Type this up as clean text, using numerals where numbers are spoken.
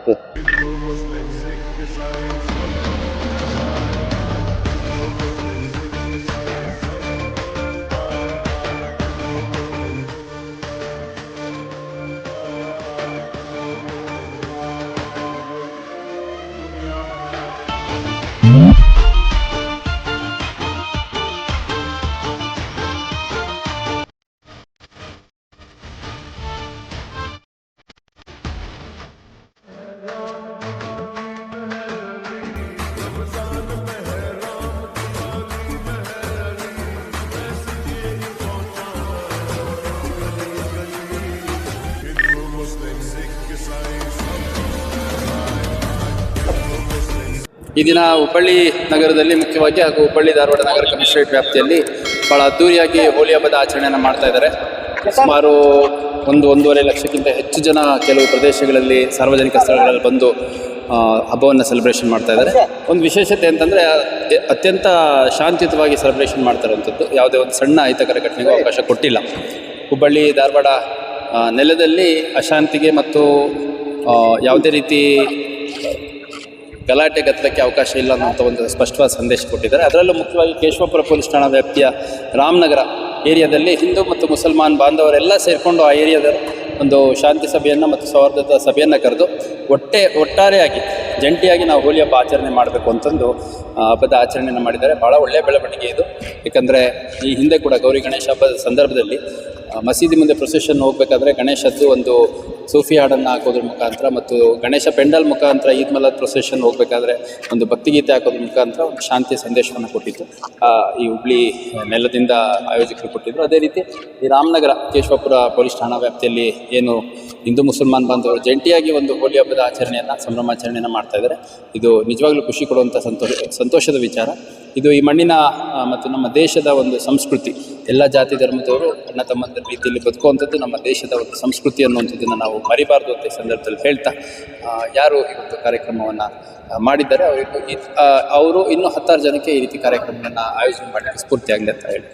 ಈ ದಿನ ಹುಬ್ಬಳ್ಳಿ ನಗರದಲ್ಲಿ ಮುಖ್ಯವಾಗಿ ಹಾಗೂ ಹುಬ್ಬಳ್ಳಿ ಧಾರವಾಡ ನಗರ ಕಮಿಷನರೇಟ್ ವ್ಯಾಪ್ತಿಯಲ್ಲಿ ಬಹಳ ಅದ್ದೂರಿಯಾಗಿ ಹೋಳಿ ಹಬ್ಬದ ಆಚರಣೆಯನ್ನು ಮಾಡ್ತಾ ಇದ್ದಾರೆ. ಸುಮಾರು 1.5 ಲಕ್ಷಕ್ಕಿಂತ ಹೆಚ್ಚು ಜನ ಕೆಲವು ಪ್ರದೇಶಗಳಲ್ಲಿ ಸಾರ್ವಜನಿಕ ಸ್ಥಳಗಳಲ್ಲಿ ಬಂದು ಹಬ್ಬವನ್ನು ಸೆಲೆಬ್ರೇಷನ್ ಮಾಡ್ತಾ ಇದ್ದಾರೆ. ಒಂದು ವಿಶೇಷತೆ ಅಂತಂದರೆ ಅತ್ಯಂತ ಶಾಂತಿಯುತವಾಗಿ ಸೆಲೆಬ್ರೇಷನ್ ಮಾಡ್ತಾ ಇರುವಂಥದ್ದು. ಯಾವುದೇ ಒಂದು ಸಣ್ಣ ಅಹಿತಕರ ಘಟನೆಗೂ ಅವಕಾಶ ಕೊಟ್ಟಿಲ್ಲ. ಹುಬ್ಬಳ್ಳಿ ಧಾರವಾಡ ನೆಲದಲ್ಲಿ ಅಶಾಂತಿಗೆ ಮತ್ತು ಯಾವುದೇ ರೀತಿ ಗಲಾಟೆ ಗದ್ದಲಕ್ಕೆ ಅವಕಾಶ ಇಲ್ಲ ಅನ್ನೋಂಥ ಒಂದು ಸ್ಪಷ್ಟವಾದ ಸಂದೇಶ ಕೊಟ್ಟಿದ್ದಾರೆ. ಅದರಲ್ಲೂ ಮುಖ್ಯವಾಗಿ ಕೇಶವಾಪುರ ಪೊಲೀಸ್ ಠಾಣಾ ವ್ಯಾಪ್ತಿಯ ರಾಮನಗರ ಏರಿಯಾದಲ್ಲಿ ಹಿಂದೂ ಮತ್ತು ಮುಸಲ್ಮಾನ್ ಬಾಂಧವರೆಲ್ಲ ಸೇರಿಕೊಂಡು ಆ ಏರಿಯಾದ ಒಂದು ಶಾಂತಿ ಸಭೆಯನ್ನು ಮತ್ತು ಸೌಹಾರ್ದದ ಸಭೆಯನ್ನು ಕರೆದು ಒಟ್ಟಾರೆಯಾಗಿ ಜಂಟಿಯಾಗಿ ನಾವು ಹೋಳಿ ಹಬ್ಬ ಆಚರಣೆ ಮಾಡಬೇಕು ಅಂತಂದು ಹಬ್ಬದ ಆಚರಣೆಯನ್ನು ಮಾಡಿದ್ದಾರೆ. ಭಾಳ ಒಳ್ಳೆಯ ಬೆಳವಣಿಗೆ ಇದು. ಏಕೆಂದರೆ ಈ ಹಿಂದೆ ಕೂಡ ಗೌರಿ ಗಣೇಶ ಹಬ್ಬದ ಸಂದರ್ಭದಲ್ಲಿ ಮಸೀದಿ ಮುಂದೆ ಪ್ರೊಸೆಷನ್ ಹೋಗಬೇಕಾದ್ರೆ ಗಣೇಶದ್ದು ಒಂದು ಸೂಫಿ ಹಾಡನ್ನು ಹಾಕೋದ್ರ ಮುಖಾಂತರ ಮತ್ತು ಗಣೇಶ ಪೆಂಡಲ್ ಮುಖಾಂತರ ಈದ್ ಮಿಲಾದ್ ಪ್ರೊಸೆಷನ್ ಹೋಗಬೇಕಾದ್ರೆ ಒಂದು ಭಕ್ತಿಗೀತೆ ಹಾಕೋದ್ರ ಮುಖಾಂತರ ಒಂದು ಶಾಂತಿಯ ಸಂದೇಶವನ್ನು ಕೊಟ್ಟಿತ್ತು. ಈ ಹುಬ್ಬಳ್ಳಿ ನೆಲದಿಂದ ಆಯೋಜಕರು ಕೊಟ್ಟಿದ್ದರು. ಅದೇ ರೀತಿ ಈ ರಾಮನಗರ ಕೇಶವಾಪುರ ಪೊಲೀಸ್ ಠಾಣಾ ವ್ಯಾಪ್ತಿಯಲ್ಲಿ ಏನು ಹಿಂದೂ ಮುಸಲ್ಮಾನ್ ಬಾಂಧವರು ಜಂಟಿಯಾಗಿ ಒಂದು ಹೋಳಿ ಹಬ್ಬದ ಆಚರಣೆಯನ್ನು ಸಂಭ್ರಮಾಚರಣೆಯನ್ನು ಮಾಡ್ತಾ ಇದ್ದಾರೆ. ಇದು ನಿಜವಾಗ್ಲೂ ಖುಷಿ ಕೊಡುವಂಥ ಸಂತೋಷದ ವಿಚಾರ. ಇದು ಈ ಮಣ್ಣಿನ ಮತ್ತು ನಮ್ಮ ದೇಶದ ಒಂದು ಸಂಸ್ಕೃತಿ. ಎಲ್ಲ ಜಾತಿ ಧರ್ಮದವರು ಅಣ್ಣ ತಮ್ಮಂದಿರ ರೀತಿಯಲ್ಲಿ ಬದುಕುವಂಥದ್ದು ನಮ್ಮ ದೇಶದ ಒಂದು ಸಂಸ್ಕೃತಿ ಅನ್ನುವಂಥದ್ದನ್ನು ನಾವು ಮರಿಬಾರ್ದು ಅಂತ ಈ ಸಂದರ್ಭದಲ್ಲಿ ಹೇಳ್ತಾ, ಯಾರು ಇವತ್ತು ಕಾರ್ಯಕ್ರಮವನ್ನು ಮಾಡಿದ್ದಾರೆ ಅವರು ಇನ್ನೂ 10 ಜನಕ್ಕೆ ಈ ರೀತಿ ಕಾರ್ಯಕ್ರಮವನ್ನು ಆಯೋಜನೆ ಮಾಡಲಿಕ್ಕೆ ಸ್ಫೂರ್ತಿಯಾಗಲಿ ಅಂತ ಹೇಳಿ